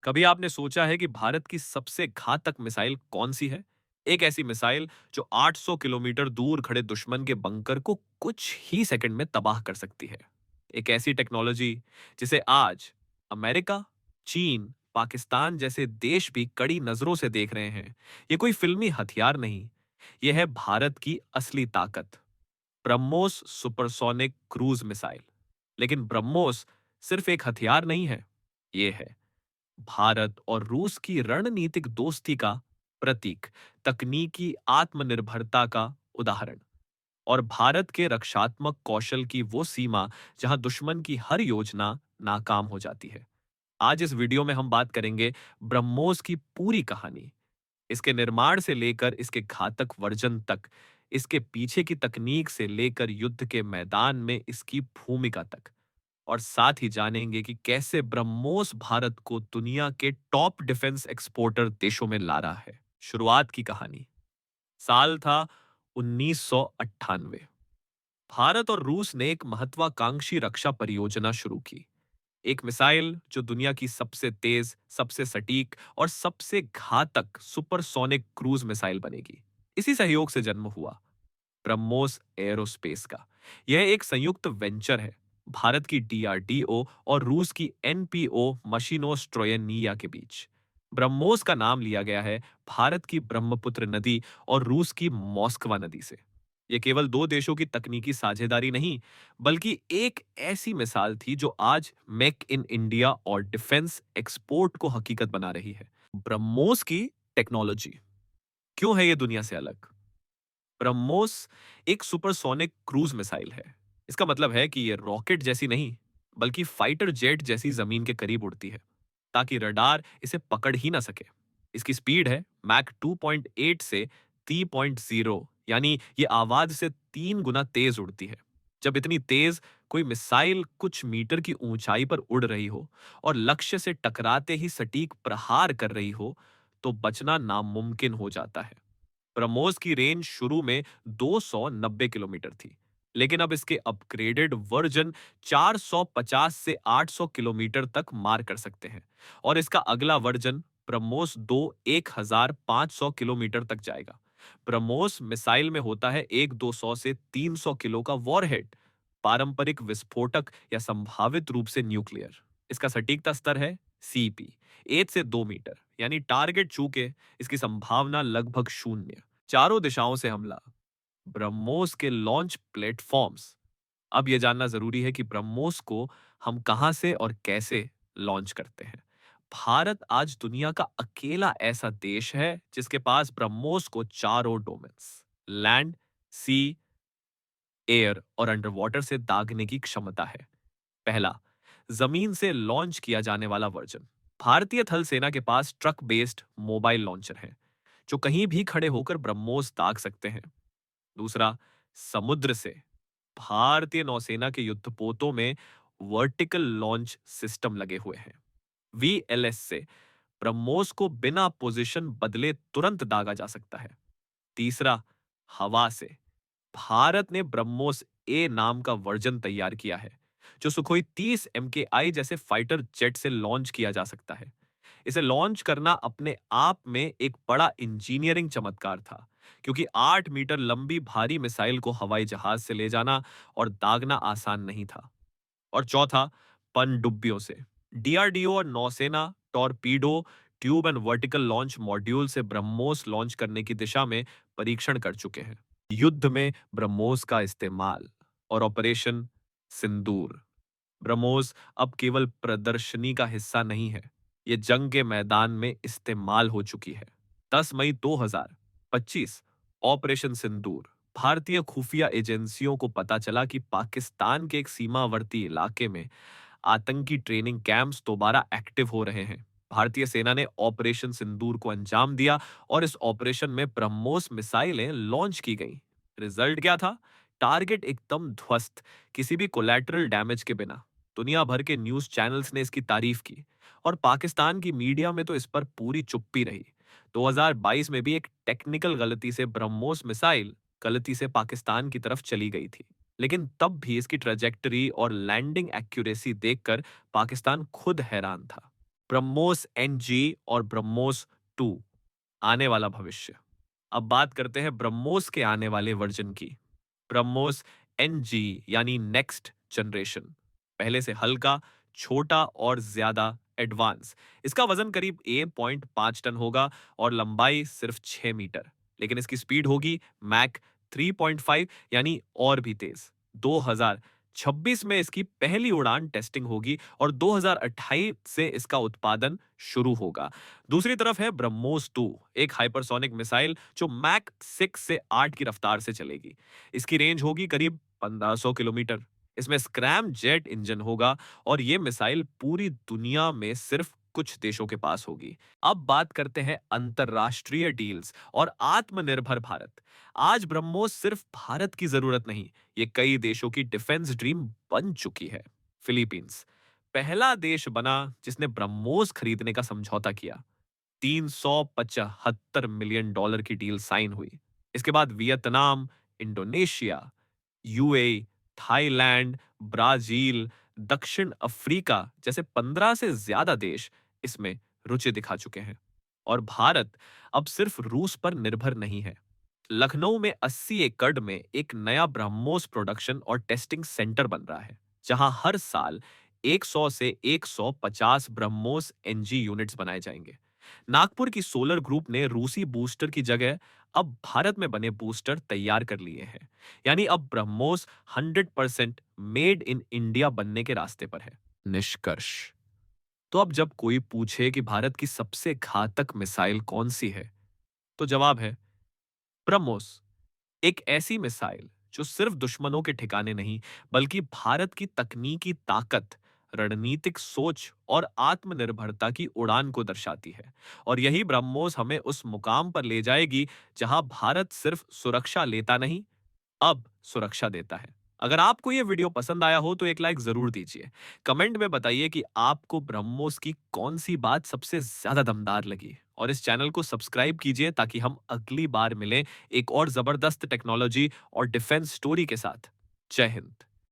कभी आपने सोचा है कि भारत की सबसे घातक मिसाइल कौन सी है? एक ऐसी मिसाइल जो 800 किलोमीटर दूर खड़े दुश्मन के बंकर को कुछ ही सेकंड में तबाह कर सकती है। एक ऐसी टेक्नोलॉजी जिसे आज अमेरिका, चीन, पाकिस्तान जैसे देश भी कड़ी नजरों से देख रहे हैं। ये कोई फिल्मी हथियार नहीं, यह है भारत की असली ताकत, ब्रह्मोस सुपरसोनिक क्रूज मिसाइल। लेकिन ब्रह्मोस सिर्फ एक हथियार नहीं है, ये है भारत और रूस की रणनीतिक दोस्ती का प्रतीक, तकनीकी आत्मनिर्भरता का उदाहरण और भारत के रक्षात्मक कौशल की वो सीमा जहां दुश्मन की हर योजना नाकाम हो जाती है। आज इस वीडियो में हम बात करेंगे ब्रह्मोस की पूरी कहानी, इसके निर्माण से लेकर इसके घातक वर्जन तक, इसके पीछे की तकनीक से लेकर युद्ध के मैदान में इसकी भूमिका तक, और साथ ही जानेंगे कि कैसे ब्रह्मोस भारत को दुनिया के टॉप डिफेंस एक्सपोर्टर देशों में ला रहा है। शुरुआत की कहानी। साल था 1998। भारत और रूस ने एक महत्वाकांक्षी रक्षा परियोजना शुरू की। एक मिसाइल जो दुनिया की सबसे तेज, सबसे सटीक और सबसे घातक सुपरसोनिक क्रूज मिसाइल बनेगी। इसी सहयोग से जन्म हुआ ब्रह्मोस एयरोस्पेस का। यह एक संयुक्त वेंचर है भारत की डीआरडीओ और रूस की एनपीओ मशीनोस्ट्रोयनिया के बीच। ब्रह्मोस का नाम लिया गया है भारत की ब्रह्मपुत्र नदी और रूस की मॉस्कवा नदी से। यह केवल दो देशों की तकनीकी साझेदारी नहीं, बल्कि एक ऐसी मिसाल थी जो आज मेक इन इंडिया और डिफेंस एक्सपोर्ट को हकीकत बना रही है। ब्रह्मोस की टेक्नोलॉजी क्यों है ये दुनिया से अलग? ब्रह्मोस एक सुपरसोनिक क्रूज मिसाइल है। इसका मतलब है कि ये रॉकेट जैसी नहीं, बल्कि फाइटर जेट जैसी जमीन के करीब उड़ती है, ताकि रडार इसे पकड़ ही ना सके। इसकी स्पीड है मैक 2.8 से 3.0, यानी ये आवाज से 3 गुना तेज उड़ती है। जब इतनी तेज कोई मिसाइल कुछ मीटर की ऊंचाई पर उड़ रही हो और लक्ष्य से टकराते ही सटीक प्रहार कर रही हो, तो बचना नामुमकिन हो जाता है। ब्रह्मोस की रेंज शुरू में 290 किलोमीटर थी, लेकिन अब इसके अपग्रेडेड वर्जन 450 से 800 किलोमीटर तक मार कर सकते हैं, और इसका अगला वर्जन ब्रह्मोस 2 1500 किलोमीटर तक जाएगा। ब्रह्मोस मिसाइल में होता है एक 200 से 300 किलो का वॉरहेड, पारंपरिक विस्फोटक या संभावित रूप से न्यूक्लियर। इसका सटीकता स्तर है सीपी 1 से 2 मीटर, यानी टारगेट छू के इसकी संभावना लगभग शून्य। चारों दिशाओं से हमला। ब्रह्मोस के लॉन्च प्लेटफॉर्म्स। अब यह जानना जरूरी है कि ब्रह्मोस को हम कहां से और कैसे लॉन्च करते हैं। भारत आज दुनिया का अकेला ऐसा देश है जिसके पास ब्रह्मोस को चारों डोमेन्स, लैंड, सी, एयर और अंडर वाटर से दागने की क्षमता है। पहला, जमीन से लॉन्च किया जाने वाला वर्जन। भारतीय थल सेना के पास ट्रक बेस्ड मोबाइल लॉन्चर है जो कहीं भी खड़े होकर ब्रह्मोस दाग सकते हैं। दूसरा, समुद्र से। भारतीय नौसेना के युद्धपोतों में वर्टिकल लॉन्च सिस्टम लगे हुए हैं। वीएलएस से ब्रह्मोस को बिना पोजीशन बदले तुरंत दागा जा सकता है। तीसरा, हवा से। भारत ने ब्रह्मोस ए नाम का वर्जन तैयार किया है जो सुखोई 30 MKI जैसे फाइटर जेट से लॉन्च किया जा सकता है। इसे लॉन्च करना अपने आप में एक बड़ा इंजीनियरिंग चमत्कार था, क्योंकि 8 मीटर लंबी भारी मिसाइल को हवाई जहाज से ले जाना और दागना आसान नहीं था। और चौथा, पनडुब्बियों से। डीआरडीओ और नौसेना torpedo tube and vertical launch module से ब्रह्मोस लॉन्च करने की दिशा में परीक्षण कर चुके हैं। युद्ध में ब्रह्मोस का इस्तेमाल और ऑपरेशन सिंदूर। ब्रह्मोस अब केवल प्रदर्शनी का हिस्सा नहीं है, ये जंग के मैदान में इस्तेमाल हो चुकी है। 10 मई 2025, ऑपरेशन सिंदूर। भारतीय खुफिया एजेंसियों को पता चला कि पाकिस्तान के एक सीमावर्ती इलाके में आतंकी ट्रेनिंग कैंप्स दोबारा एक्टिव हो रहे हैं। भारतीय सेना ने ऑपरेशन सिंदूर को अंजाम दिया और इस ऑपरेशन में ब्रह्मोस मिसाइलें लॉन्च की गईं। रिजल्ट क्या था? टारगेट एकदम ध्वस्त, किसी भी कोलैटरल डैमेज के बिना। दुनिया भर के न्यूज चैनल्स ने इसकी तारीफ की, और पाकिस्तान की मीडिया में तो इस पर पूरी चुप्पी रही। 2022 में भी एक टेक्निकल गलती से ब्रह्मोस मिसाइल गलती से पाकिस्तान की तरफ चली गई थी, लेकिन तब भी इसकी ट्रेजेक्टरी और लैंडिंग एक्यूरेसी देखकर पाकिस्तान खुद हैरान था। ब्रह्मोस एनजी और ब्रह्मोस 2 आने वाला भविष्य। अब बात करते हैं ब्रह्मोस के आने वाले वर्जन की। ब्रह्मोस एनजी यानी नेक्स्ट जनरेशन, पहले से हल्का, छोटा और ज्यादा एडवांस। इसका वजन करीब 1.5 टन होगा और लंबाई सिर्फ 6 मीटर, लेकिन इसकी स्पीड होगी मैक 3.5 यानी और भी तेज। 2026 में इसकी पहली उड़ान टेस्टिंग होगी और 2028 से इसका उत्पादन शुरू होगा। दूसरी तरफ है ब्रह्मोस 2, एक हाइपरसोनिक मिसाइल जो मैक 6 से 8 की रफ्तार से चलेगी। इसकी रेंज होगी करीब 1500 किलोमीटर। इसमें स्क्रैम जेट इंजन होगा और यह मिसाइल पूरी दुनिया में सिर्फ कुछ देशों के पास होगी। अब बात करते हैं अंतरराष्ट्रीय डील्स और आत्मनिर्भर भारत। आज ब्रह्मोस सिर्फ भारत की जरूरत नहीं, ये कई देशों की डिफेंस ड्रीम बन चुकी है। फिलीपींस पहला देश बना जिसने ब्रह्मोस खरीदने का समझौता किया। $375 मिलियन की डील साइन हुई। इसके बाद Vietnam, Indonesia, UAE, Thailand, Brazil, दक्षिण अफ्रीका जैसे 15 से ज्यादा देश इसमें रुचि दिखा चुके हैं। और भारत अब सिर्फ रूस पर निर्भर नहीं है। लखनऊ में 80 एकड़ में एक नया ब्रह्मोस प्रोडक्शन और टेस्टिंग सेंटर बन रहा है, जहां हर साल 100 से 150 ब्रह्मोस एनजी यूनिट्स बनाए जाएंगे। नागपुर की सोलर ग्रुप ने रूसी बूस्टर की जगह अब भारत में बने बूस्टर तैयार कर लिए हैं। यानी अब ब्रह्मोस 100% मेड इन इंडिया बनने के रास्ते पर है। निष्कर्ष, तो अब जब कोई पूछे कि भारत की सबसे घातक मिसाइल कौन सी है, तो जवाब है ब्रह्मोस। एक ऐसी मिसाइल जो सिर्फ दुश्मनों के ठिकाने नहीं, बल्कि भारत की तकनीकी ताकत, रणनीतिक सोच और आत्मनिर्भरता की उड़ान को दर्शाती है। और यही ब्रह्मोस हमें उस मुकाम पर ले जाएगी जहां भारत सिर्फ सुरक्षा लेता नहीं, अब सुरक्षा देता है। अगर आपको यह वीडियो पसंद आया हो तो एक लाइक जरूर दीजिए। कमेंट में बताइए कि आपको ब्रह्मोस की कौन सी बात सबसे ज्यादा दमदार लगी, और इस चैनल को सब्सक्राइब कीजिए ताकि हम अगली बार मिलें एक और जबरदस्त टेक्नोलॉजी और डिफेंस स्टोरी के साथ। जय हिंद।